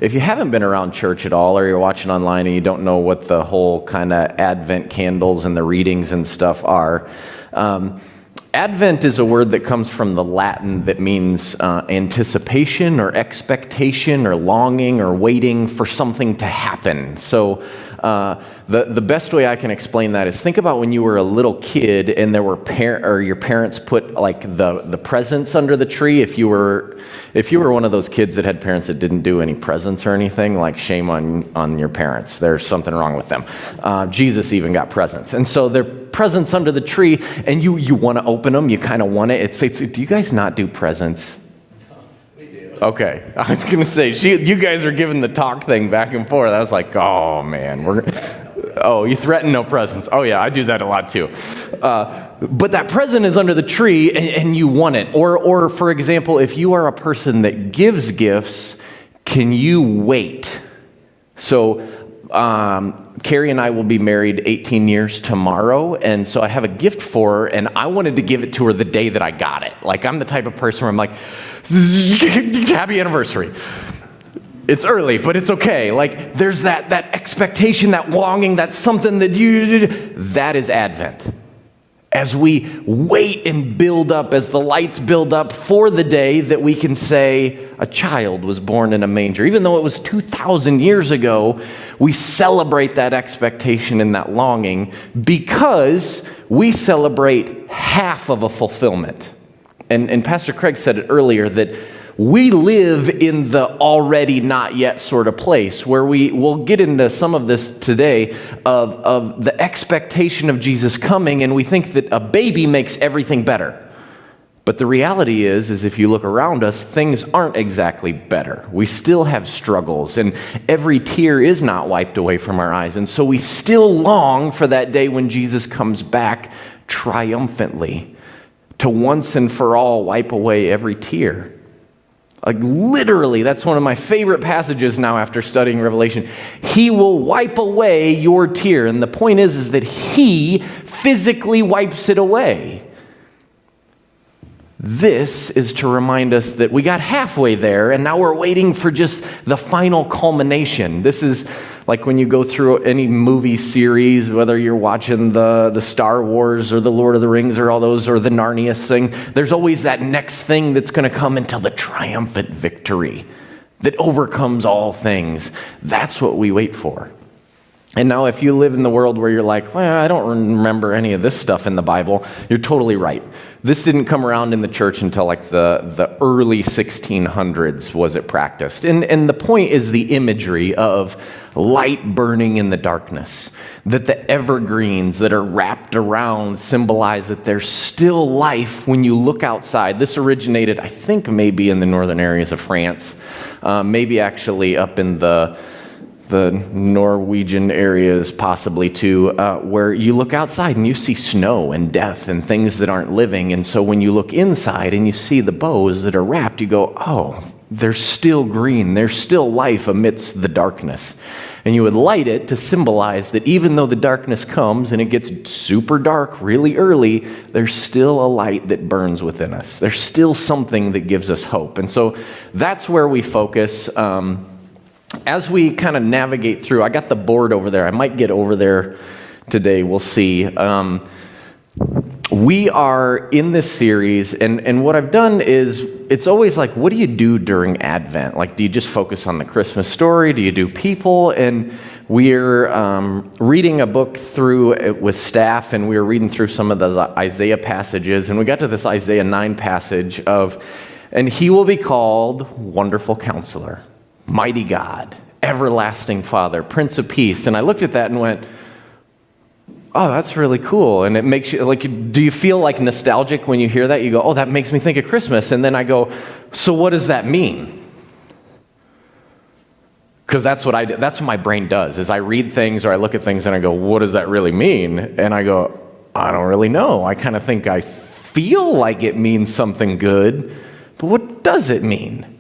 if you haven't been around church at all, or you're watching online and you don't know what the whole kind of Advent candles and the readings and stuff are, Advent is a word that comes from the Latin that means anticipation or expectation or longing or waiting for something to happen. So the best way I can explain that is think about when you were a little kid and there were your parents put like the presents under the tree. If you were one of those kids that had parents that didn't do any presents or anything, like shame on your parents. There's something wrong with them. Jesus even got presents. And so they're presents under the tree and you want to open them. You kind of want it. It's, do you guys not do presents? Okay, I was going to say, you guys are giving the talk thing back and forth. I was like, oh, man. You threaten no presents. Oh, yeah, I do that a lot, too. But that present is under the tree, and you want it. Or, for example, if you are a person that gives gifts, can you wait? So, Carrie and I will be married 18 years tomorrow, and so I have a gift for her, and I wanted to give it to her the day that I got it. Like, I'm the type of person where I'm like, happy anniversary. It's early, but it's okay. Like, there's that expectation, that longing, that's something that is Advent. As we wait and build up, as the lights build up for the day that we can say a child was born in a manger. Even though it was 2,000 years ago, we celebrate that expectation and that longing because we celebrate half of a fulfillment. And Pastor Craig said it earlier that we live in the already not yet sort of place where we'll get into some of this today of the expectation of Jesus coming, and we think that a baby makes everything better. But the reality is if you look around us, things aren't exactly better. We still have struggles, and every tear is not wiped away from our eyes. And so we still long for that day when Jesus comes back triumphantly to once and for all wipe away every tear. Like literally, that's one of my favorite passages now after studying Revelation. He will wipe away your tear. And the point is that he physically wipes it away. This is to remind us that we got halfway there, and now we're waiting for just the final culmination. This is like when you go through any movie series, whether you're watching the Star Wars or the Lord of the Rings or all those, or the Narnia thing, there's always that next thing that's going to come until the triumphant victory that overcomes all things. That's what we wait for. And now if you live in the world where you're like, well, I don't remember any of this stuff in the Bible, you're totally right. This didn't come around in the church until like the early 1600s was it practiced. And the point is the imagery of light burning in the darkness, that the evergreens that are wrapped around symbolize that there's still life when you look outside. This originated, I think, maybe in the northern areas of France, maybe actually up in the Norwegian areas possibly too, where you look outside and you see snow and death and things that aren't living. And so when you look inside and you see the boughs that are wrapped, you go, oh, there's still green. There's still life amidst the darkness. And you would light it to symbolize that even though the darkness comes and it gets super dark really early, there's still a light that burns within us. There's still something that gives us hope. And so that's where we focus. As we kind of navigate through, I got the board over there. I might get over there today. We'll see. We are in this series, and what I've done is, it's always like, what do you do during Advent? Like, do you just focus on the Christmas story? Do you do people? And we're reading a book through with staff, and we were reading through some of the Isaiah passages, and we got to this Isaiah 9 passage of, and he will be called Wonderful Counselor, Mighty God, Everlasting Father, Prince of Peace. And I looked at that and went, oh, that's really cool. And it makes you, like, do you feel like nostalgic when you hear that? You go, oh, that makes me think of Christmas. And then I go, so what does that mean? Because that's what my brain does, is I read things or I look at things and I go, what does that really mean? And I go, I don't really know. I kind of think I feel like it means something good, but what does it mean?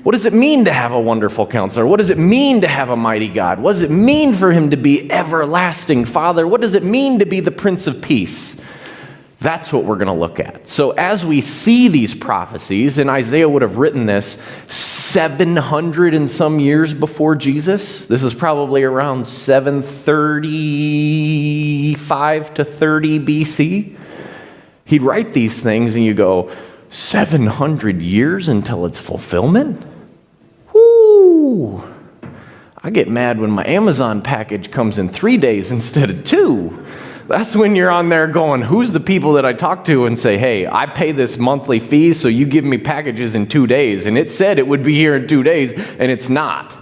What does it mean to have a wonderful counselor? What does it mean to have a mighty God? What does it mean for him to be everlasting Father? What does it mean to be the Prince of Peace? That's what we're going to look at. So as we see these prophecies, and Isaiah would have written this 700 and some years before Jesus. This is probably around 735 to 30 BC. He'd write these things and you go, 700 years until its fulfillment? Woo! I get mad when my Amazon package comes in 3 days instead of 2. That's when you're on there going, who's the people that I talk to and say, hey, I pay this monthly fee, so you give me packages in 2 days. And it said it would be here in 2 days, and it's not.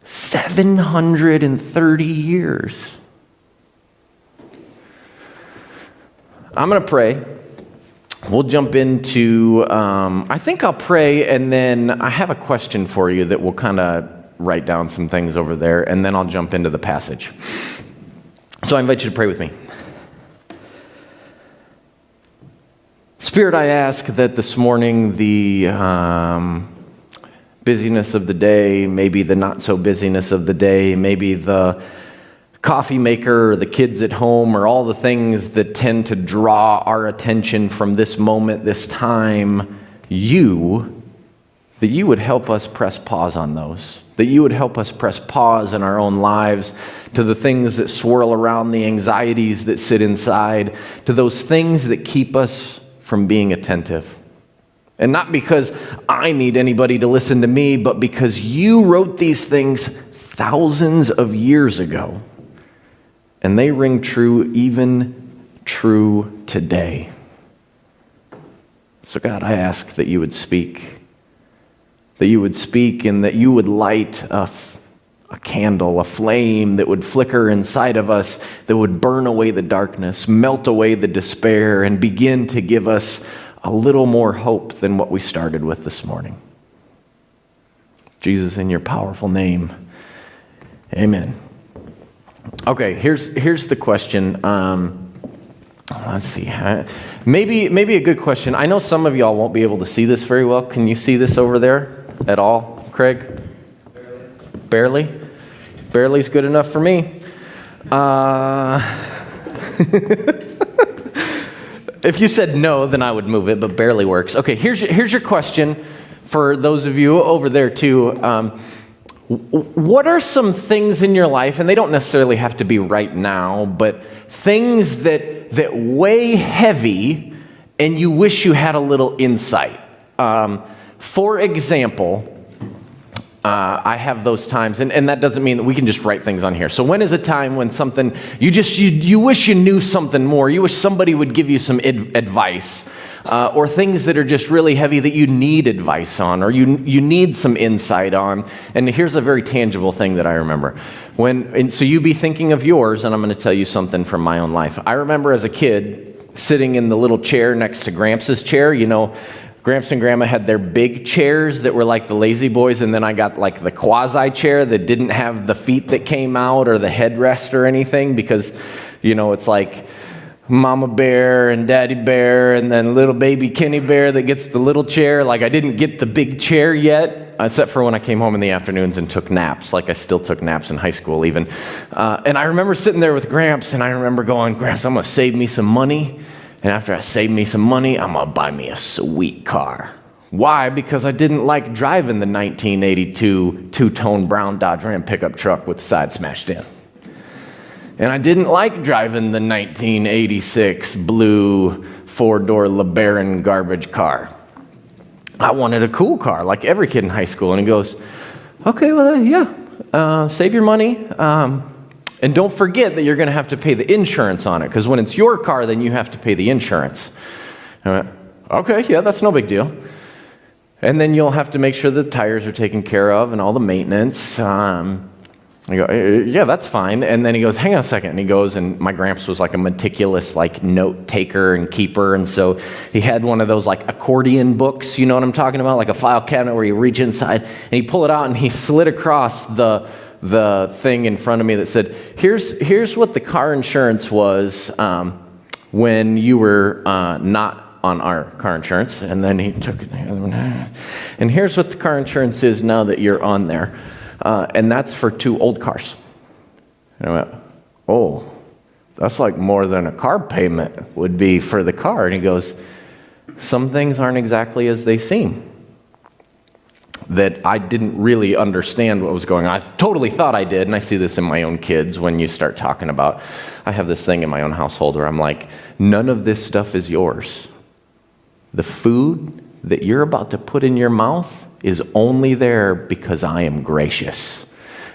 730 years. I'm going to pray. We'll jump into, I think I'll pray, and then I have a question for you that we'll kind of write down some things over there, and then I'll jump into the passage. So I invite you to pray with me. Spirit, I ask that this morning the busyness of the day, maybe the not so busyness of the day, maybe the coffee maker or the kids at home or all the things that tend to draw our attention from this moment, this time, that you would help us press pause on those. That you would help us press pause in our own lives to the things that swirl around, the anxieties that sit inside, to those things that keep us from being attentive. And not because I need anybody to listen to me, but because you wrote these things thousands of years ago. And they ring true, even true today. So God, I ask that you would speak. That you would speak and that you would light a candle, a flame that would flicker inside of us, that would burn away the darkness, melt away the despair, and begin to give us a little more hope than what we started with this morning. Jesus, in your powerful name, amen. Okay, here's the question. Let's see. Maybe a good question. I know some of y'all won't be able to see this very well. Can you see this over there at all, Craig? Barely? Barely's good enough for me. If you said no, then I would move it, but barely works. Okay, here's your question for those of you over there too. What are some things in your life, and they don't necessarily have to be right now, but things that weigh heavy and you wish you had a little insight? For example, I have those times, and that doesn't mean that we can just write things on here. So when is a time when something, you wish you knew something more, you wish somebody would give you some advice, or things that are just really heavy that you need advice on, or you need some insight on. And here's a very tangible thing that I remember. So you be thinking of yours, and I'm going to tell you something from my own life. I remember as a kid sitting in the little chair next to Gramps' chair. You know, Gramps and Grandma had their big chairs that were like the lazy boys, and then I got like the quasi chair that didn't have the feet that came out or the headrest or anything, because, you know, it's like Mama Bear and Daddy Bear and then little baby Kenny Bear that gets the little chair. Like, I didn't get the big chair yet, except for when I came home in the afternoons and took naps. Like, I still took naps in high school even. And I remember sitting there with Gramps, and I remember going, Gramps, I'm going to save me some money. And after I save me some money, I'm going to buy me a sweet car. Why? Because I didn't like driving the 1982 two-tone brown Dodge Ram pickup truck with the side smashed in. And I didn't like driving the 1986 blue four-door LeBaron garbage car. I wanted a cool car, like every kid in high school. And he goes, okay, well, yeah, save your money. And don't forget that you're going to have to pay the insurance on it, because when it's your car, then you have to pay the insurance. I went, okay, yeah, that's no big deal. And then you'll have to make sure the tires are taken care of and all the maintenance. I go, yeah, that's fine. And then he goes, hang on a second. And he goes, and my Gramps was like a meticulous like note taker and keeper. And so he had one of those like accordion books, you know what I'm talking about? Like a file cabinet where you reach inside and you pull it out, and he slid across the thing in front of me that said, here's what the car insurance was when you were not on our car insurance. And then he took it, and here's what the car insurance is now that you're on there. And that's for 2 old cars. And I went, oh, that's like more than a car payment would be for the car. And he goes, some things aren't exactly as they seem. That I didn't really understand what was going on. I totally thought I did, and I see this in my own kids when you start talking about, I have this thing in my own household where I'm like, none of this stuff is yours. The food that you're about to put in your mouth is only there because I am gracious.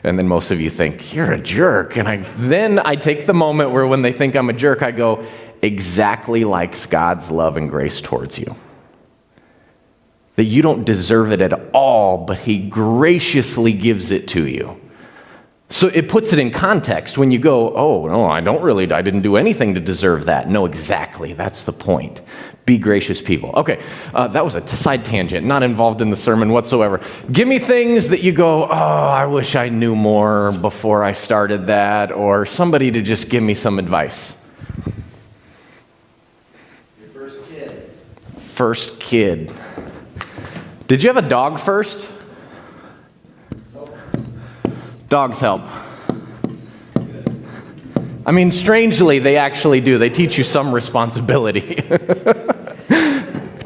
And then most of you think, you're a jerk. And then I take the moment where when they think I'm a jerk, I go, exactly like God's love and grace towards you. That you don't deserve it at all, but he graciously gives it to you. So it puts it in context when you go, oh, no, I didn't do anything to deserve that. No, exactly. That's the point. Be gracious people. Okay, that was a side tangent, not involved in the sermon whatsoever. Give me things that you go, oh, I wish I knew more before I started that, or somebody to just give me some advice. Your first kid. First kid. Did you have a dog first? Nope. Dogs help. I mean, strangely, they actually do. They teach you some responsibility.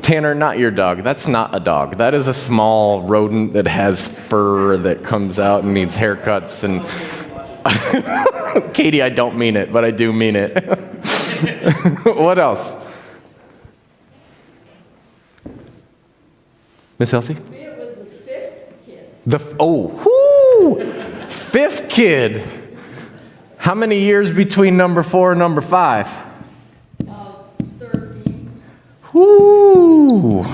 Tanner, not your dog. That's not a dog. That is a small rodent that has fur that comes out and needs haircuts. And Katie, I don't mean it, but I do mean it. What else? Miss Elsie? It was the fifth kid. Fifth kid. How many years between number 4 and number 5? 13. Whoo!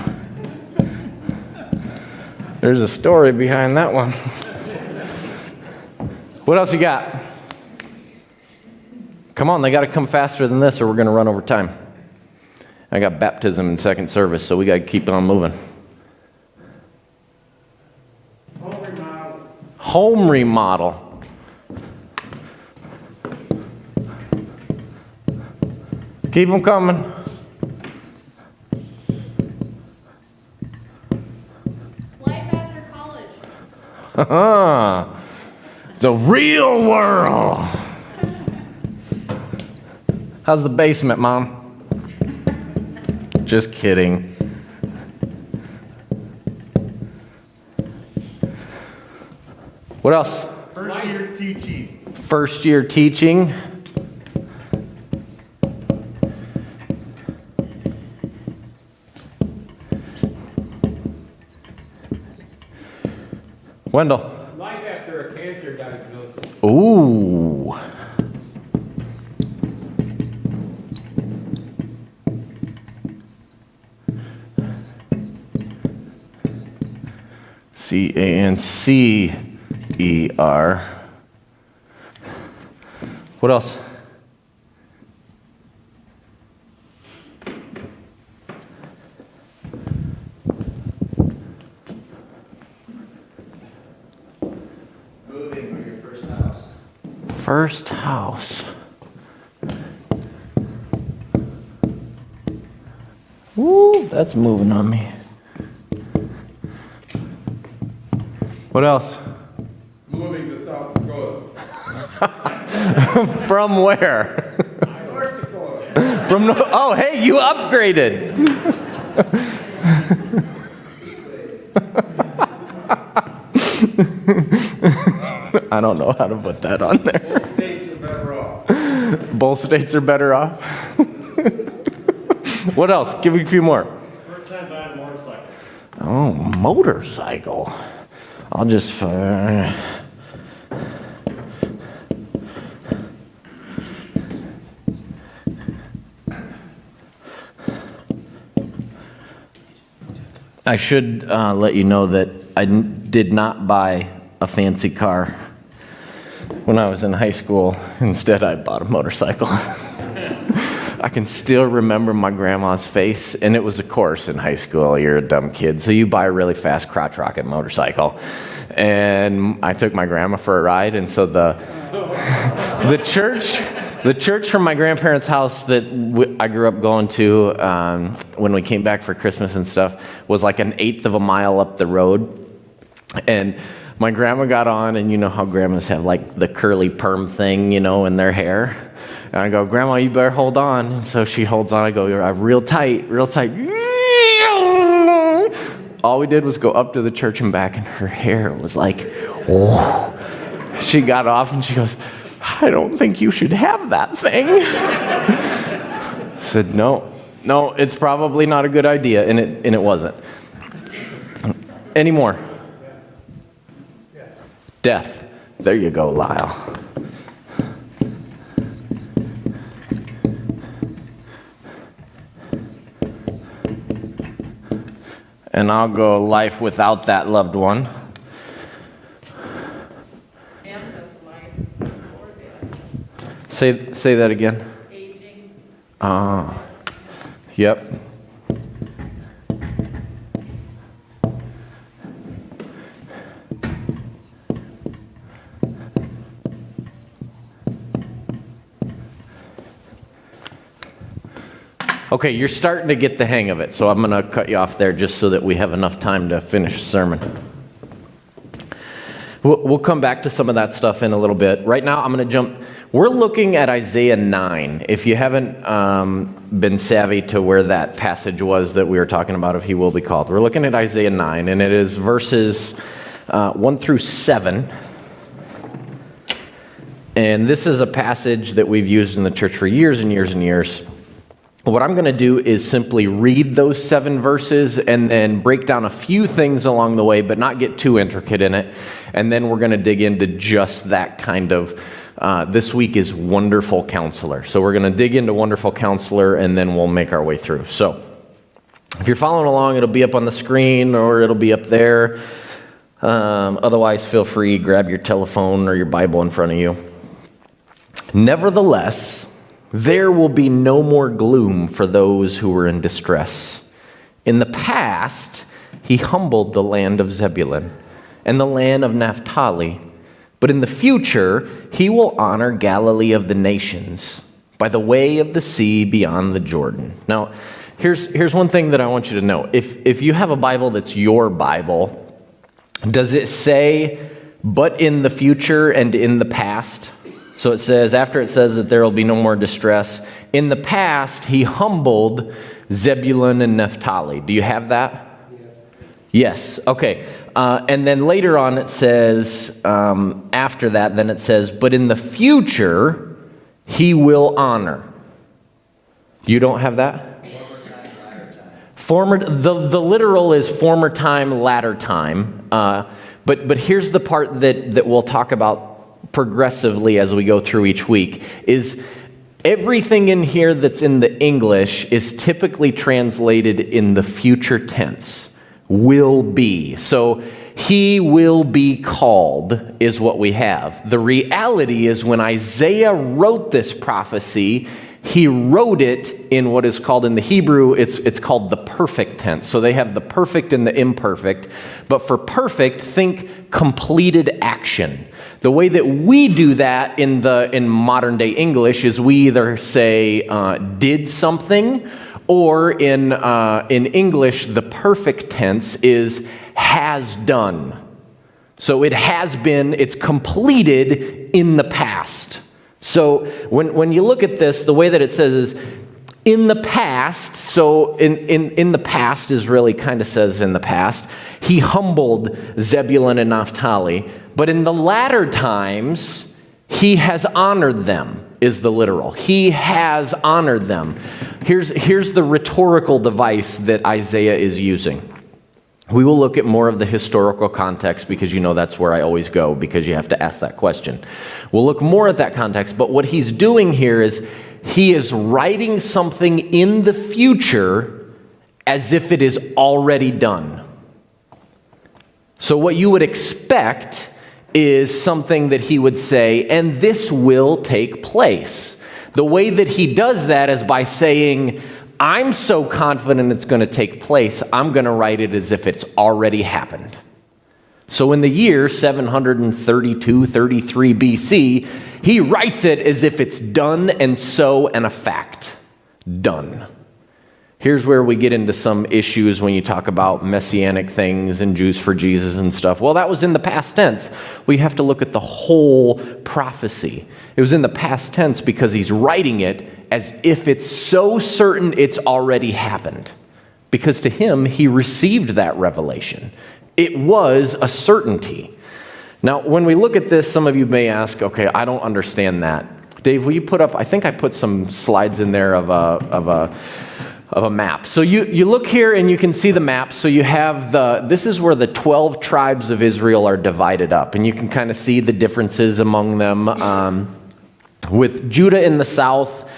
There's a story behind that one. What else you got? Come on, they got to come faster than this or we're going to run over time. I got baptism in second service, so we got to keep on moving. Home remodel. Keep them coming. Life after college. The real world. How's the basement, Mom? Just kidding. What else? First year teaching. First year teaching. Wendell. Life after a cancer diagnosis. Ooh. CANCER. What else? Moving to your first house. First house. Woo, that's moving on me. What else? Moving to South Dakota. From where? North Dakota. From oh, hey, you upgraded. I don't know how to put that on there. Both states are better off. Both states are better off. What else? Give me a few more. First time buying a motorcycle. Oh, motorcycle. I'll just. I should let you know that I did not buy a fancy car when I was in high school. Instead, I bought a motorcycle. I can still remember my grandma's face, and it was a course in high school. You're a dumb kid, so you buy a really fast crotch rocket motorcycle. And I took my grandma for a ride, and so the church from my grandparents' house that I grew up going to when we came back for Christmas and stuff was like an eighth of a mile up the road. And my grandma got on, and you know how grandmas have like the curly perm thing, you know, in their hair. And I go, Grandma, you better hold on. And so she holds on. I go, real tight, real tight. All we did was go up to the church and back, and her hair was like, oh. She got off and she goes, I don't think you should have that thing. I said, no, it's probably not a good idea, and it wasn't. Any more? Death. There you go, Lyle. And I'll go life without that loved one. End of life or death. Say that again. Aging. Yep. Okay, you're starting to get the hang of it, so I'm going to cut you off there just so that we have enough time to finish the sermon. We'll come back to some of that stuff in a little bit. Right now, I'm going to jump. We're looking at Isaiah 9. If you haven't been savvy to where that passage was that we were talking about of He Will Be Called, we're looking at Isaiah 9, and it is verses 1 through 7. And this is a passage that we've used in the church for years and years and years. What I'm going to do is simply read those 7 verses and then break down a few things along the way, but not get too intricate in it. And then we're going to dig into just that kind of, this week is Wonderful Counselor. So we're going to dig into Wonderful Counselor, and then we'll make our way through. So if you're following along, it'll be up on the screen or it'll be up there. Otherwise, feel free, grab your telephone or your Bible in front of you. Nevertheless, there will be no more gloom for those who were in distress. In the past, He humbled the land of Zebulun and the land of Naphtali. But in the future, He will honor Galilee of the nations by the way of the sea beyond the Jordan. Now, here's one thing that I want you to know. If you have a Bible that's your Bible, does it say, but in the future and in the past? So it says, after it says that there will be no more distress, in the past, He humbled Zebulun and Naphtali. Do you have that? Yes. Okay. And then later on it says, after that, then it says, but in the future, He will honor. You don't have that? Former time, latter time. The literal is former time, latter time. But here's the part that we'll talk about progressively as we go through each week, is everything in here that's in the English is typically translated in the future tense. Will be. So He will be called is what we have. The reality is when Isaiah wrote this prophecy, he wrote it in what is called in the Hebrew, it's called the perfect tense. So they have the perfect and the imperfect. But for perfect, think completed action. The way that we do that in modern day English is we either say did something, or in English, the perfect tense is has done. So it has been, it's completed in the past. So when you look at this, the way that it says is in the past, so in the past is really kind of says in the past, He humbled Zebulun and Naphtali, but in the latter times, He has honored them, is the literal. He has honored them. Here's the rhetorical device that Isaiah is using. We will look at more of the historical context because you know that's where I always go because you have to ask that question. We'll look more at that context, but what he's doing here is he is writing something in the future as if it is already done. So what you would expect is something that he would say, and this will take place. The way that he does that is by saying, I'm so confident it's going to take place, I'm going to write it as if it's already happened. So in the year 732, 33 BC, he writes it as if it's done and so and a fact. Done. Here's where we get into some issues when you talk about messianic things and Jews for Jesus and stuff. Well, that was in the past tense. We have to look at the whole prophecy. It was in the past tense because he's writing it as if it's so certain it's already happened. Because to him, he received that revelation. It was a certainty. Now, when we look at this, some of you may ask, okay, I don't understand that. Dave, will you put up, I think I put some slides in there of a map. So you look here and you can see the map. So you have this is where the 12 tribes of Israel are divided up. And you can kind of see the differences among them. With Judah in the south,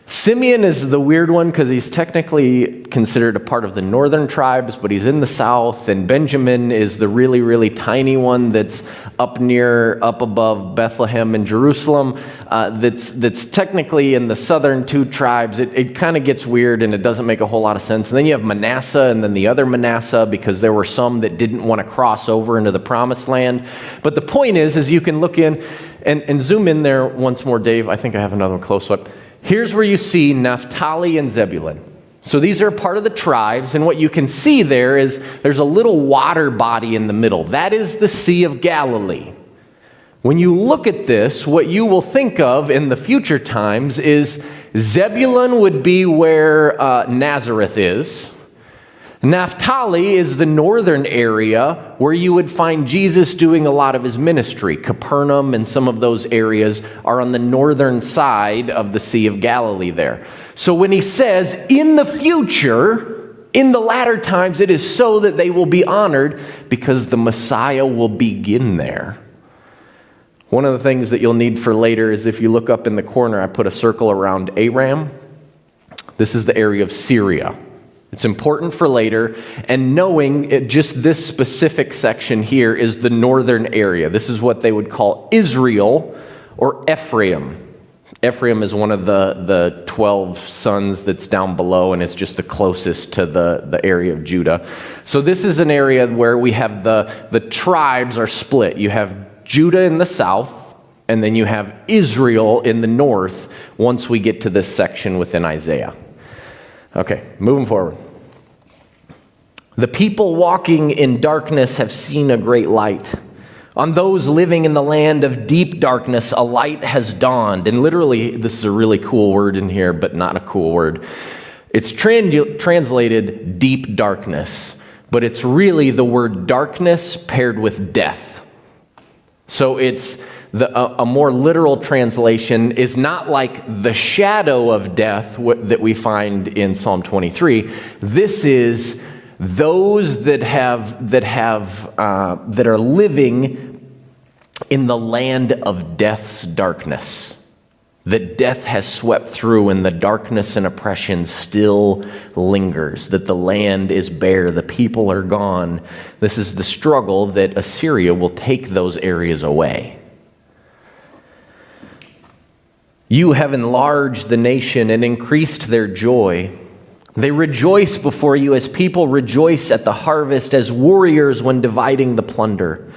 Simeon is the weird one because he's technically considered a part of the northern tribes, but he's in the south. And Benjamin is the really, really tiny one that's up above Bethlehem and Jerusalem. That's technically in the southern two tribes. It kind of gets weird and it doesn't make a whole lot of sense. And then you have Manasseh and then the other Manasseh because there were some that didn't want to cross over into the promised land. But the point is you can look in and zoom in there once more, Dave. I think I have another one close up. Here's where you see Naphtali and Zebulun. So these are part of the tribes, and what you can see there is there's a little water body in the middle. That is the Sea of Galilee. When you look at this, what you will think of in the future times is Zebulun would be where Nazareth is. Naphtali is the northern area where you would find Jesus doing a lot of his ministry. Capernaum and some of those areas are on the northern side of the Sea of Galilee there. So when he says, in the future, in the latter times, it is so that they will be honored because the Messiah will begin there. One of the things that you'll need for later is if you look up in the corner, I put a circle around Aram. This is the area of Syria. It's important for later, and knowing just this specific section here is the northern area. This is what they would call Israel or Ephraim. Ephraim is one of the 12 sons that's down below, and it's just the closest to the area of Judah. So this is an area where we have the tribes are split. You have Judah in the south, and then you have Israel in the north once we get to this section within Isaiah. Okay, moving forward. The people walking in darkness have seen a great light. On those living in the land of deep darkness, a light has dawned. And literally, this is a really cool word in here, but not a cool word. It's translated deep darkness, but it's really the word darkness paired with death. So it's a more literal translation is not like the shadow of death that we find in Psalm 23. This is those that are living in the land of death's darkness, that death has swept through and the darkness and oppression still lingers, that the land is bare, the people are gone. This is the struggle that Assyria will take those areas away. You have enlarged the nation and increased their joy. They rejoice before you as people rejoice at the harvest, as warriors when dividing the plunder.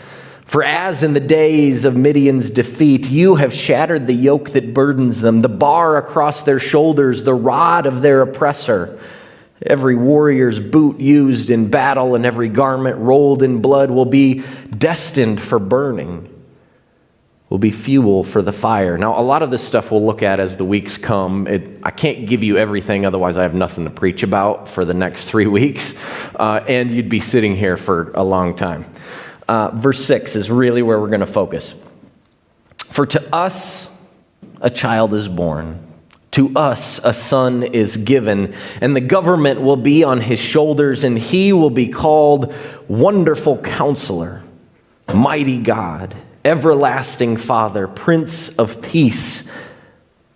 For as in the days of Midian's defeat, you have shattered the yoke that burdens them, the bar across their shoulders, the rod of their oppressor. Every warrior's boot used in battle and every garment rolled in blood will be destined for burning, will be fuel for the fire. Now, a lot of this stuff we'll look at as the weeks come. I can't give you everything, otherwise I have nothing to preach about for the next 3 weeks, and you'd be sitting here for a long time. Verse 6 is really where we're going to focus. For to us a child is born, to us a son is given, and the government will be on his shoulders, and he will be called Wonderful Counselor, Mighty God, Everlasting Father, Prince of Peace.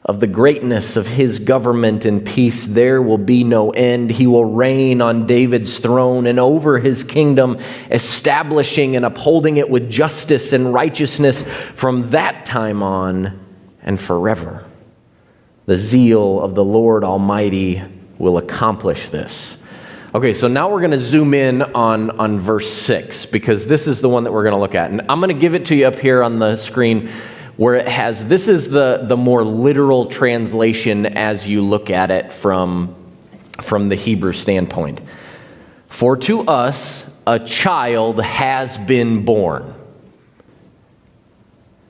Of the greatness of his government and peace there will be no end. He will reign on David's throne and over his kingdom, establishing and upholding it with justice and righteousness from that time on and forever. The zeal of the Lord Almighty will accomplish this. Okay, so now we're going to zoom in on verse 6, because this is the one that we're going to look at. And I'm going to give it to you up here on the screen where it has, this is the more literal translation as you look at it from from the Hebrew standpoint. For to us a child has been born.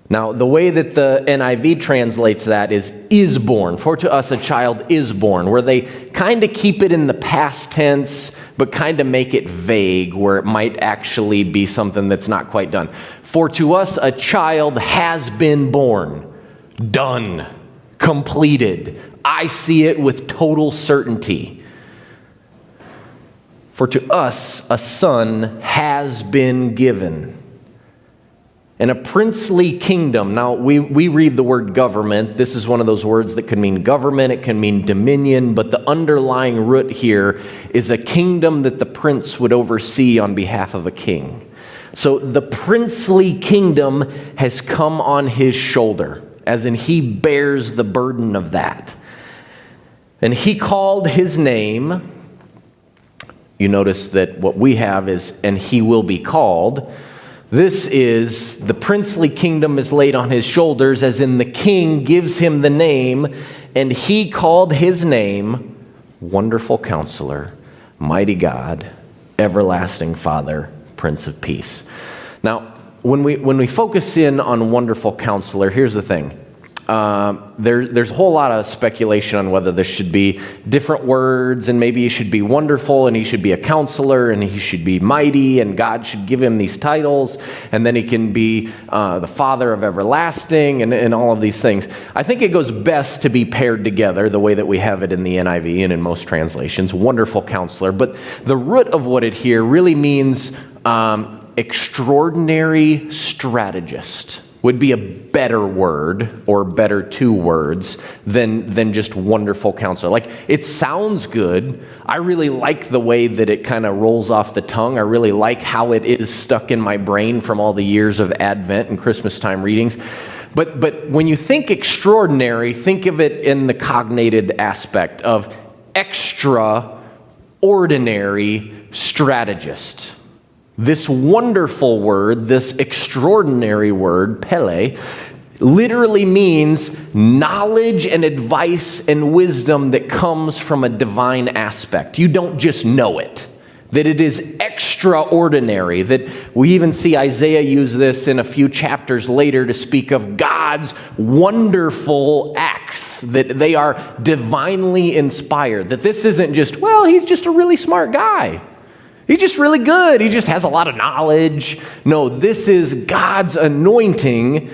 Now, the way that the NIV translates that is born. For to us a child is born, where they kind of keep it in the past tense, but kind of make it vague, where it might actually be something that's not quite done. For to us a child has been born. Done. Completed. I see it with total certainty. For to us a son has been given. And a princely kingdom. Now, we read the word government. This is one of those words that can mean government, it can mean dominion, but the underlying root here is a kingdom that the prince would oversee on behalf of a king. So the princely kingdom has come on his shoulder, as in he bears the burden of that. And he called his name. You notice that what we have is, and he will be called. This is, the princely kingdom is laid on his shoulders, as in the king gives him the name, and he called his name Wonderful Counselor, Mighty God, Everlasting Father, Prince of Peace. Now, when we focus in on Wonderful Counselor, here's the thing. There's a whole lot of speculation on whether this should be different words, and maybe he should be wonderful, and he should be a counselor, and he should be mighty, and God should give him these titles, and then he can be the Father of everlasting, and all of these things. I think it goes best to be paired together the way that we have it in the NIV and in most translations, Wonderful Counselor. But the root of what it here really means extraordinary strategist. Would be a better word, or better two words, than just Wonderful Counselor. Like, it sounds good. I really like the way that it kind of rolls off the tongue. I really like how it is stuck in my brain from all the years of Advent and Christmas time readings. But when you think extraordinary, think of it in the cognated aspect of extraordinary strategist. This wonderful word, this extraordinary word, Pele, literally means knowledge and advice and wisdom that comes from a divine aspect. You don't just know it, that it is extraordinary, that we even see Isaiah use this in a few chapters later to speak of God's wonderful acts, that they are divinely inspired, that this isn't just, well, he's just a really smart guy. He's just really good. He just has a lot of knowledge. No, this is God's anointing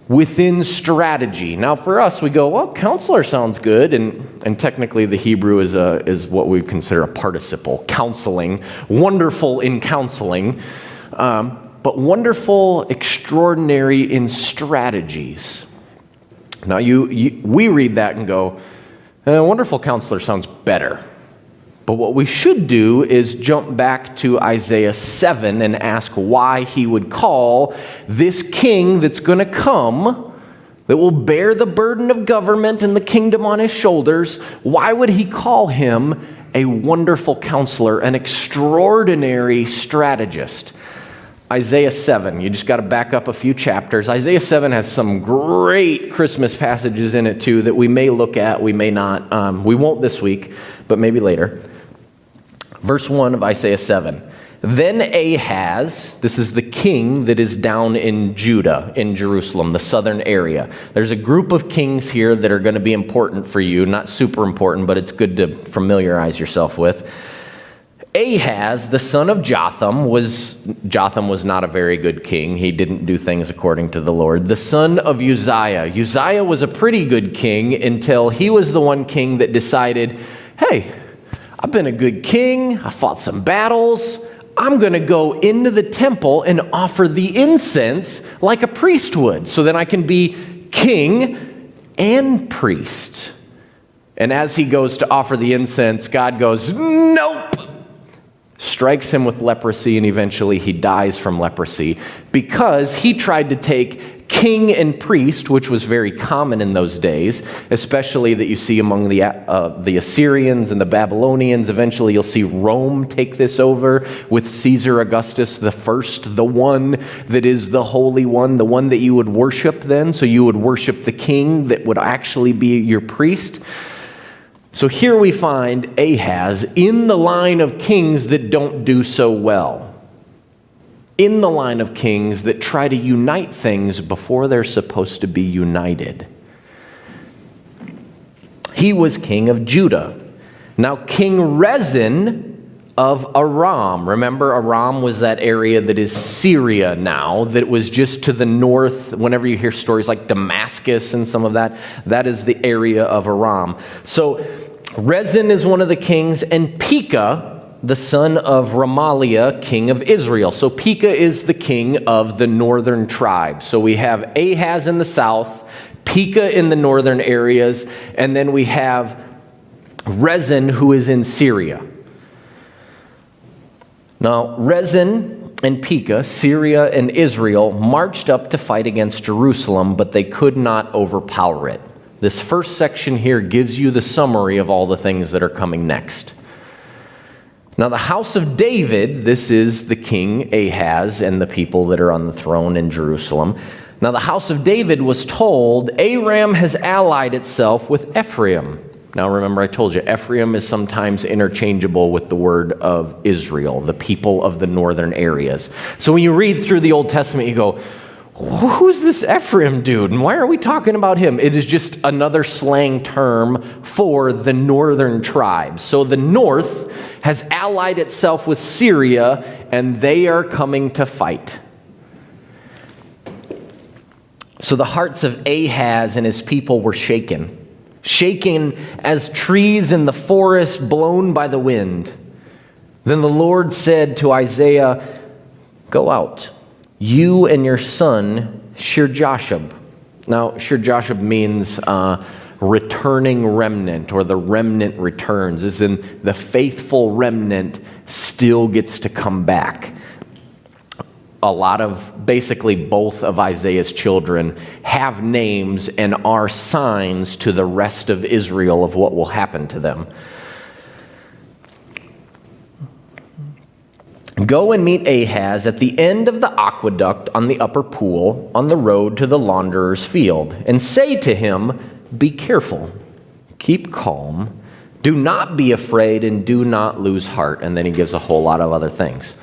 within strategy. Now, for us, we go, well, counselor sounds good, and technically the Hebrew is what we consider a participle, counseling, wonderful in counseling, but wonderful, extraordinary in strategies. Now, we read that and go, wonderful counselor sounds better. But what we should do is jump back to Isaiah 7 and ask why he would call this king that's going to come, that will bear the burden of government and the kingdom on his shoulders, why would he call him a wonderful counselor, an extraordinary strategist? Isaiah 7, you just got to back up a few chapters. Isaiah 7 has some great Christmas passages in it too that we may look at, we may not. We won't this week, but maybe later. Verse 1 of Isaiah 7. Then Ahaz, this is the king that is down in Judah, in Jerusalem, the southern area. There's a group of kings here that are going to be important for you. Not super important, but it's good to familiarize yourself with. Ahaz, the son of Jotham was not a very good king. He didn't do things according to the Lord. The son of Uzziah. Uzziah was a pretty good king until he was the one king that decided, hey, I've been a good king. I fought some battles. I'm going to go into the temple and offer the incense like a priest would, so then I can be king and priest. And as he goes to offer the incense, God goes, nope, strikes him with leprosy, and eventually he dies from leprosy because he tried to take king and priest, which was very common in those days, especially that you see among the Assyrians and the Babylonians. Eventually you'll see Rome take this over with Caesar Augustus the first, the one that is the Holy One, the one that you would worship then. So you would worship the king that would actually be your priest. So here we find Ahaz in the line of kings that don't do so well. In the line of kings that try to unite things before they're supposed to be united. He was king of Judah. Now King Rezin of Aram. Remember, Aram was that area that is Syria now, that was just to the north. Whenever you hear stories like Damascus and some of that, that is the area of Aram. So Rezin is one of the kings, and Pekah, the son of Remaliah, king of Israel. So Pekah is the king of the northern tribe. So we have Ahaz in the south, Pekah in the northern areas, and then we have Rezin, who is in Syria. Now, Rezin and Pekah, Syria and Israel, marched up to fight against Jerusalem, but they could not overpower it. This first section here gives you the summary of all the things that are coming next. Now, the house of David, this is the king Ahaz and the people that are on the throne in Jerusalem. Now, the house of David was told, Aram has allied itself with Ephraim. Now remember, I told you, Ephraim is sometimes interchangeable with the word of Israel, the people of the northern areas. So when you read through the Old Testament, you go, who's this Ephraim dude? And why are we talking about him? It is just another slang term for the northern tribes. So the north has allied itself with Syria, and they are coming to fight. So the hearts of Ahaz and his people were shaken as trees in the forest blown by the wind. Then the Lord said to Isaiah, go out, you and your son, Shir-Jashub. Now, Shir-Jashub means returning remnant, or the remnant returns, as in the faithful remnant still gets to come back. A lot of, basically both of Isaiah's children have names and are signs to the rest of Israel of what will happen to them. Go and meet Ahaz at the end of the aqueduct on the upper pool on the road to the launderer's field, and say to him, be careful, keep calm, do not be afraid, and do not lose heart. And then he gives a whole lot of other things.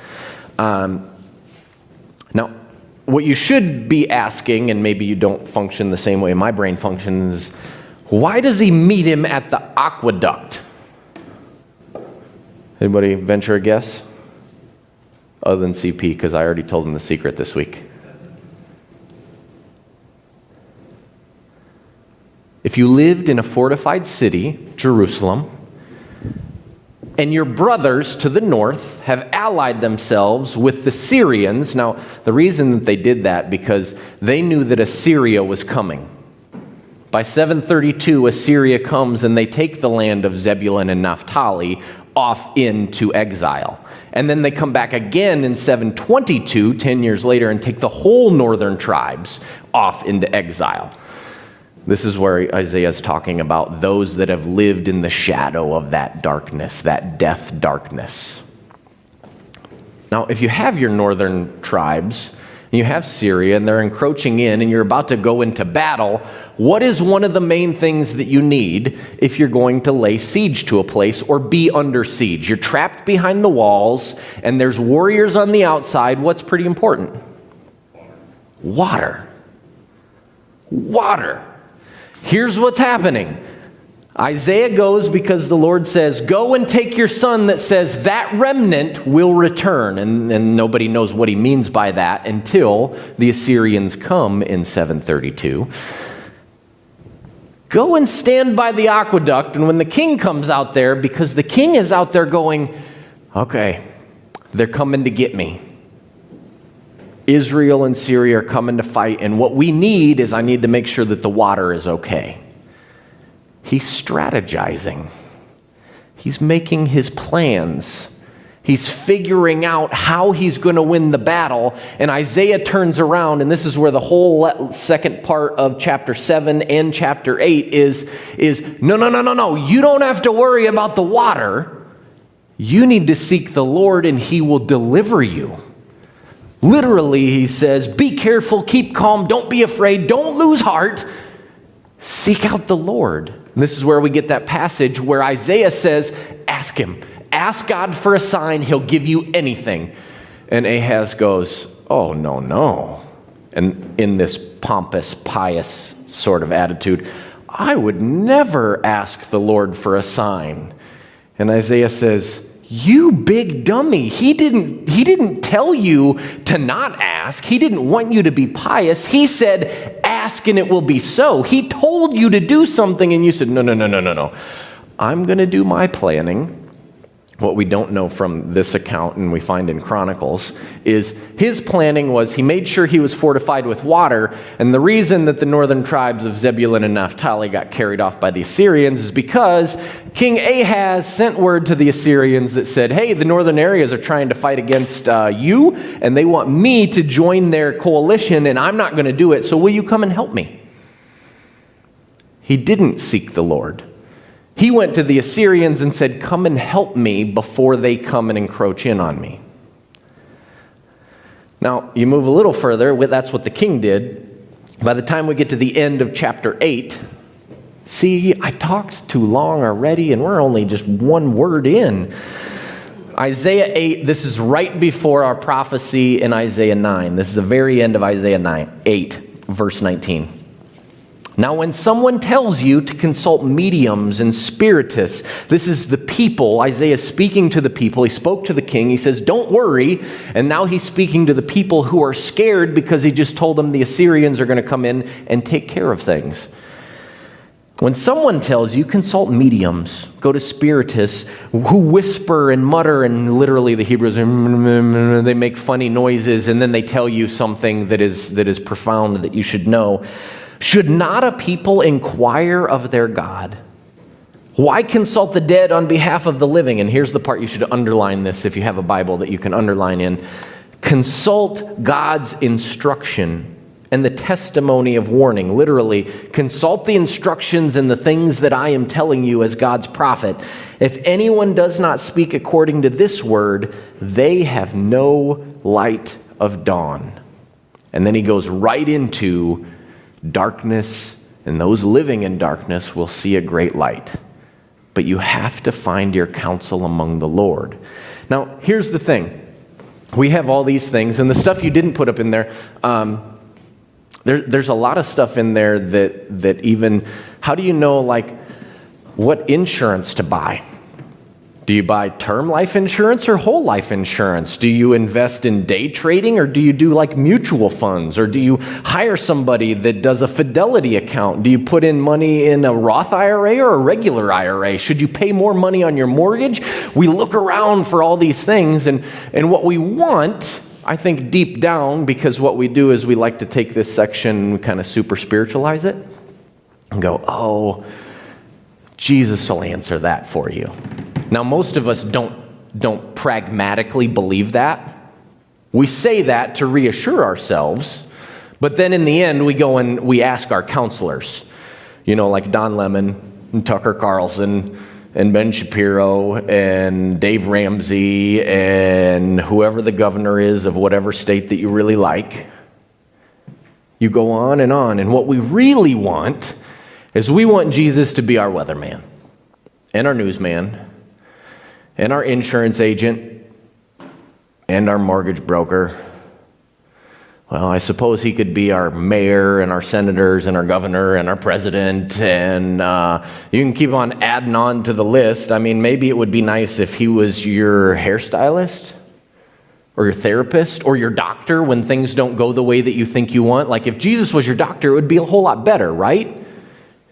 Now, what you should be asking, and maybe you don't function the same way my brain functions, why does he meet him at the aqueduct? Anybody venture a guess? Other than CP, because I already told him the secret this week. If you lived in a fortified city, Jerusalem, and your brothers to the north have allied themselves with the Syrians. Now, the reason that they did that, because they knew that Assyria was coming. By 732, Assyria comes and they take the land of Zebulun and Naphtali off into exile. And then they come back again in 722, 10 years later, and take the whole northern tribes off into exile. This is where Isaiah is talking about those that have lived in the shadow of that darkness, that death darkness. Now, if you have your northern tribes, and you have Syria, and they're encroaching in, and you're about to go into battle, what is one of the main things that you need if you're going to lay siege to a place or be under siege? You're trapped behind the walls, and there's warriors on the outside. What's pretty important? Water. Water. Here's what's happening. Isaiah goes because the Lord says, go and take your son, that says that remnant will return. And nobody knows what he means by that until the Assyrians come in 732. Go and stand by the aqueduct, and when the king comes out there, because the king is out there going, okay, they're coming to get me. Israel and Syria are coming to fight, and what we need is I need to make sure that the water is okay. He's strategizing. He's making his plans. He's figuring out how he's going to win the battle, and Isaiah turns around, and this is where the whole second part of chapter 7 and chapter 8 is no, you don't have to worry about the water. You need to seek the Lord, and he will deliver you. Literally, he says, be careful, keep calm, don't be afraid, don't lose heart. Seek out the Lord. And this is where we get that passage where Isaiah says, ask him. Ask God for a sign, he'll give you anything. And Ahaz goes, oh, no, no. And in this pompous, pious sort of attitude, I would never ask the Lord for a sign. And Isaiah says, you big dummy. He didn't tell you to not ask. He didn't want you to be pious. He said, ask and it will be so. He told you to do something and you said, no, no, no, no, no, no. I'm going to do my planning. What we don't know from this account, and we find in Chronicles, is his planning was he made sure he was fortified with water, and the reason that the northern tribes of Zebulun and Naphtali got carried off by the Assyrians is because King Ahaz sent word to the Assyrians that said, hey, the northern areas are trying to fight against you, and they want me to join their coalition, and I'm not going to do it, so will you come and help me? He didn't seek the Lord. He went to the Assyrians and said, come and help me before they come and encroach in on me. Now, you move a little further, that's what the king did. By the time we get to the end of chapter 8, see, I talked too long already, and we're only just one word in. Isaiah 8, this is right before our prophecy in Isaiah 9. This is the very end of Isaiah 8, verse 19. Now, when someone tells you to consult mediums and spiritists, this is the people. Isaiah is speaking to the people. He spoke to the king. He says, don't worry. And now he's speaking to the people who are scared because he just told them the Assyrians are going to come in and take care of things. When someone tells you, consult mediums, go to spiritists who whisper and mutter, and literally the Hebrews, they make funny noises, and then they tell you something that is profound that you should know. Should not a people inquire of their God? Why consult the dead on behalf of the living? And here's the part you should underline this if you have a Bible that you can underline in. Consult God's instruction and the testimony of warning. Literally, consult the instructions and the things that I am telling you as God's prophet. If anyone does not speak according to this word, they have no light of dawn. And then he goes right into darkness, and those living in darkness will see a great light. But you have to find your counsel among the Lord. Now, here's the thing. We have all these things, and the stuff you didn't put up in there, there's a lot of stuff in there that even, how do you know, like, what insurance to buy? Do you buy term life insurance or whole life insurance? Do you invest in day trading, or do you do like mutual funds? Or do you hire somebody that does a Fidelity account? Do you put in money in a Roth IRA or a regular IRA? Should you pay more money on your mortgage? We look around for all these things, and what we want, I think deep down, because what we do is we like to take this section and we kind of super spiritualize it and go, oh, Jesus will answer that for you. Now, most of us don't pragmatically believe that. We say that to reassure ourselves, but then in the end, we go and we ask our counselors, like Don Lemon and Tucker Carlson and Ben Shapiro and Dave Ramsey and whoever the governor is of whatever state that you really like. You go on, and what we really want is we want Jesus to be our weatherman and our newsman and our insurance agent, and our mortgage broker. Well, I suppose he could be our mayor and our senators and our governor and our president, and you can keep on adding on to the list. I mean, maybe it would be nice if he was your hairstylist or your therapist or your doctor when things don't go the way that you think you want. Like if Jesus was your doctor, it would be a whole lot better, right?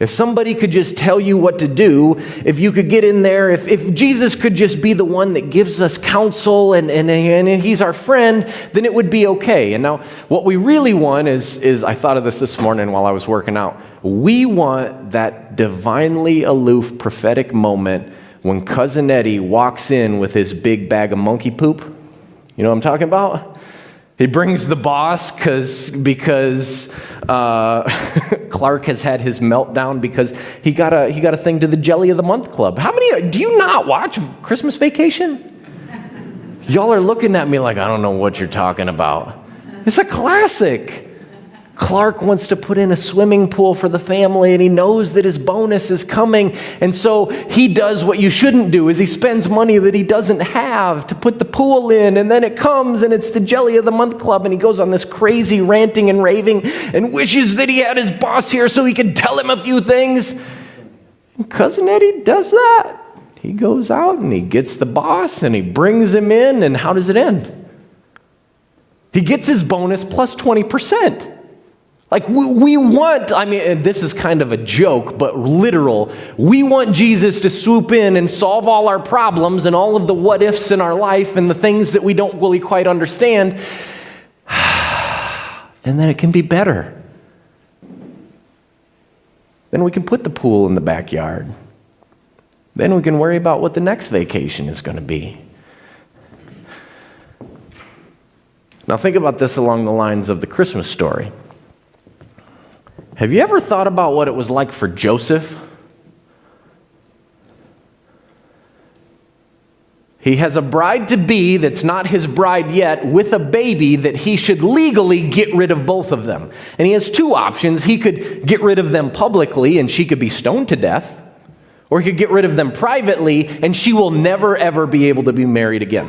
If somebody could just tell you what to do, if you could get in there, if Jesus could just be the one that gives us counsel and he's our friend, then it would be okay. And now what we really want is I thought of this morning while I was working out. We want that divinely aloof prophetic moment when Cousin Eddie walks in with his big bag of monkey poop. You know what I'm talking about? He brings the boss because Clark has had his meltdown because he got a thing to the Jelly of the Month Club. How many do you not watch Christmas Vacation? Y'all are looking at me like I don't know what you're talking about. It's a classic. Clark wants to put in a swimming pool for the family, and he knows that his bonus is coming. And so he does what you shouldn't do, is he spends money that he doesn't have to put the pool in. And then it comes, and it's the Jelly of the Month Club, and he goes on this crazy ranting and raving and wishes that he had his boss here so he could tell him a few things. And Cousin Eddie does that. He goes out and he gets the boss and he brings him in, and how does it end? He gets his bonus plus 20%. Like we want, I mean, this is kind of a joke, but literal. We want Jesus to swoop in and solve all our problems and all of the what ifs in our life and the things that we don't really quite understand. And then it can be better. Then we can put the pool in the backyard. Then we can worry about what the next vacation is going to be. Now think about this along the lines of the Christmas story. Have you ever thought about what it was like for Joseph? He has a bride-to-be that's not his bride yet with a baby that he should legally get rid of both of them. And he has two options. He could get rid of them publicly and she could be stoned to death, or he could get rid of them privately and she will never ever be able to be married again.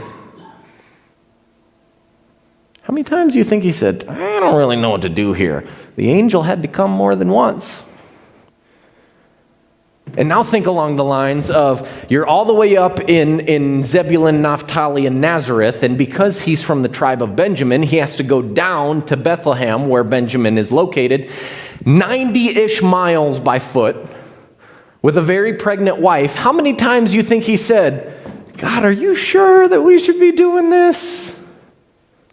How many times do you think he said, I don't really know what to do here? The angel had to come more than once. And now think along the lines of, you're all the way up in Zebulun, Naphtali, and Nazareth, and because he's from the tribe of Benjamin, he has to go down to Bethlehem, where Benjamin is located, 90-ish miles by foot, with a very pregnant wife. How many times do you think he said, God, are you sure that we should be doing this?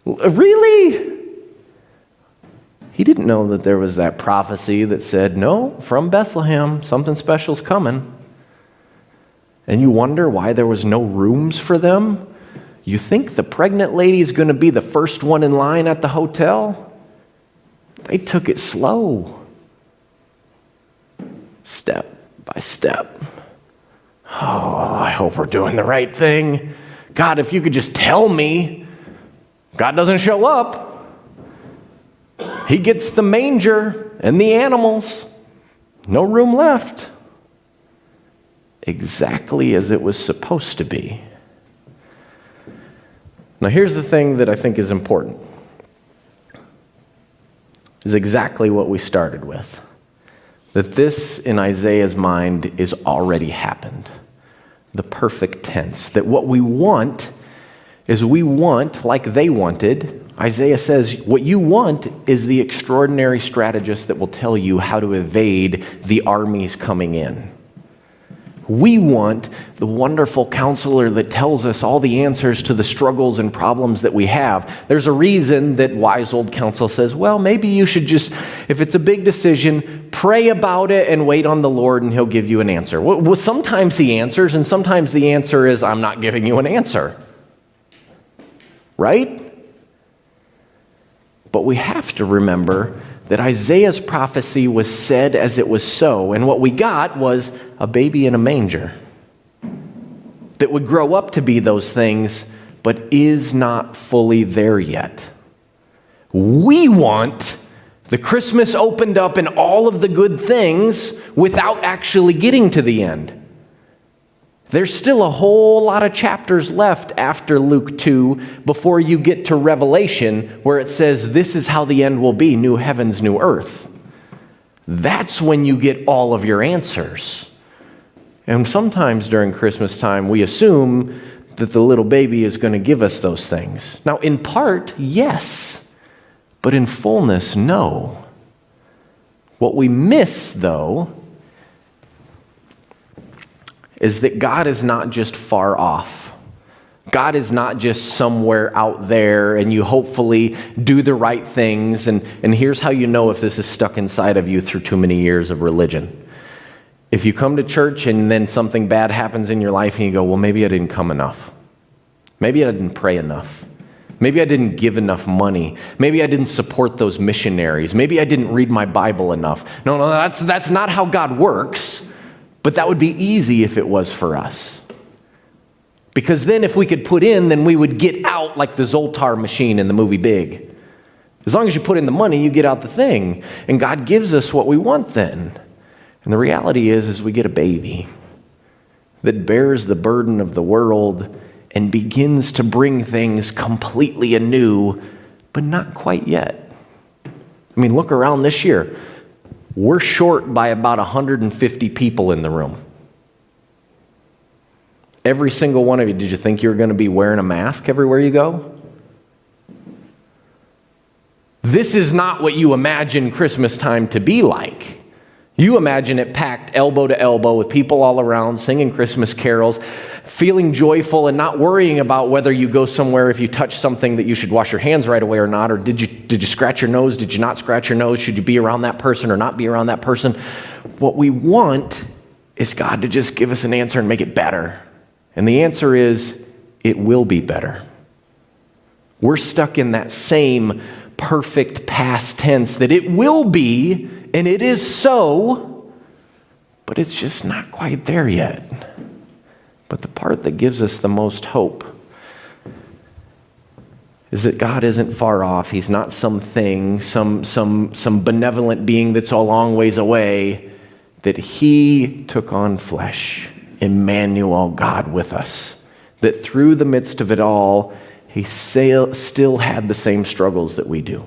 Really? He didn't know that there was that prophecy that said, no, from Bethlehem, something special's coming. And you wonder why there was no rooms for them? You think the pregnant lady's going to be the first one in line at the hotel? They took it slow. Step by step. Oh, I hope we're doing the right thing. God, if you could just tell me. God doesn't show up. He gets the manger and the animals. No room left. Exactly as it was supposed to be. Now here's the thing that I think is important. Is exactly what we started with. That this, in Isaiah's mind, is already happened. The perfect tense. That what we want is we want, like they wanted, Isaiah says, what you want is the extraordinary strategist that will tell you how to evade the armies coming in. We want the wonderful counselor that tells us all the answers to the struggles and problems that we have. There's a reason that wise old counsel says, well, maybe you should just, if it's a big decision, pray about it and wait on the Lord and he'll give you an answer. Well, sometimes he answers, and sometimes the answer is, I'm not giving you an answer. Right? But we have to remember that Isaiah's prophecy was said as it was so, and what we got was a baby in a manger that would grow up to be those things, but is not fully there yet. We want the Christmas opened up and all of the good things without actually getting to the end. There's still a whole lot of chapters left after Luke 2 before you get to Revelation, where it says this is how the end will be, new heavens, new earth. That's when you get all of your answers. And sometimes during Christmas time, we assume that the little baby is going to give us those things. Now, in part, yes, but in fullness, no. What we miss, though, is that God is not just far off. God is not just somewhere out there and you hopefully do the right things. And here's how you know if this is stuck inside of you through too many years of religion. If you come to church and then something bad happens in your life and you go, well, maybe I didn't come enough. Maybe I didn't pray enough. Maybe I didn't give enough money. Maybe I didn't support those missionaries. Maybe I didn't read my Bible enough. No, that's not how God works. But that would be easy if it was for us. Because then if we could put in, then we would get out like the Zoltar machine in the movie Big. As long as you put in the money, you get out the thing. And God gives us what we want then. And the reality is we get a baby that bears the burden of the world and begins to bring things completely anew, but not quite yet. I mean, look around this year. We're short by about 150 people in the room. Every single one of you, did you think you were going to be wearing a mask everywhere you go? This is not what you imagine Christmas time to be like. You imagine it packed elbow to elbow with people all around singing Christmas carols, feeling joyful and not worrying about whether you go somewhere if you touch something that you should wash your hands right away or not, or did you scratch your nose, did you not scratch your nose, should you be around that person or not be around that person. What we want is God to just give us an answer and make it better. And the answer is, it will be better. We're stuck in that same perfect past tense that it will be, and it is so, but it's just not quite there yet. But the part that gives us the most hope is that God isn't far off. He's not something, some benevolent being that's a long ways away, that he took on flesh, Emmanuel, God with us, that through the midst of it all, he still had the same struggles that we do.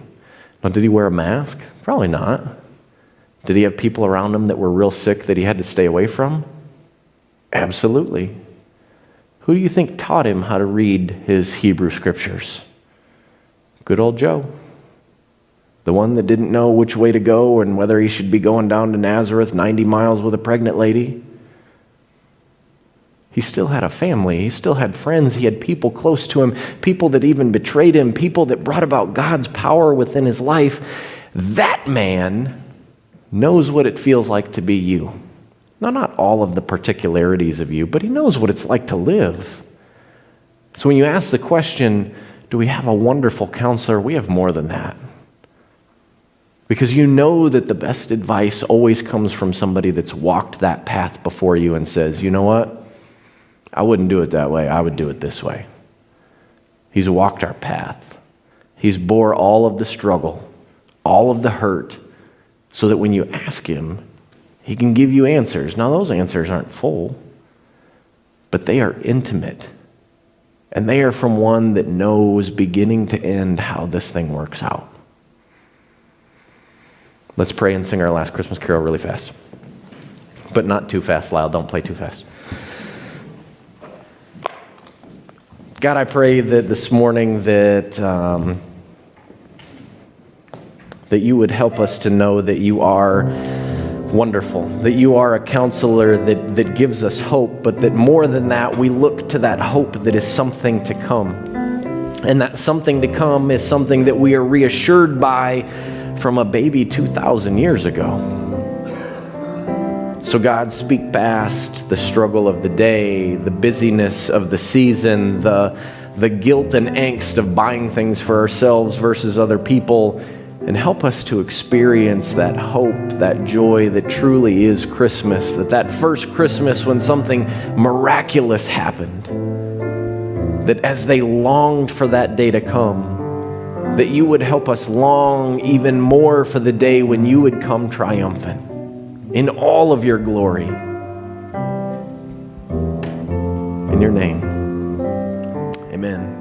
Now, did he wear a mask? Probably not. Did he have people around him that were real sick that he had to stay away from? Absolutely. Who do you think taught him how to read his Hebrew scriptures? Good old Joe. The one that didn't know which way to go and whether he should be going down to Nazareth 90 miles with a pregnant lady. He still had a family. He still had friends. He had people close to him, people that even betrayed him, people that brought about God's power within his life. That man knows what it feels like to be you. Now, not all of the particularities of you, but he knows what it's like to live. So when you ask the question, do we have a wonderful counselor? We have more than that. Because you know that the best advice always comes from somebody that's walked that path before you and says, you know what? I wouldn't do it that way. I would do it this way. He's walked our path. He's bore all of the struggle, all of the hurt, so that when you ask him, he can give you answers. Now, those answers aren't full, but they are intimate. And they are from one that knows beginning to end how this thing works out. Let's pray and sing our last Christmas carol really fast. But not too fast, Lyle. Don't play too fast. God, I pray that this morning that you would help us to know that you are wonderful, that you are a counselor that gives us hope, but that more than that, we look to that hope that is something to come. And that something to come is something that we are reassured by from a baby 2,000 years ago. So God, speak past the struggle of the day, the busyness of the season, the guilt and angst of buying things for ourselves versus other people, and help us to experience that hope, that joy that truly is Christmas, that first Christmas when something miraculous happened, that as they longed for that day to come, that you would help us long even more for the day when you would come triumphant in all of your glory. In your name, amen.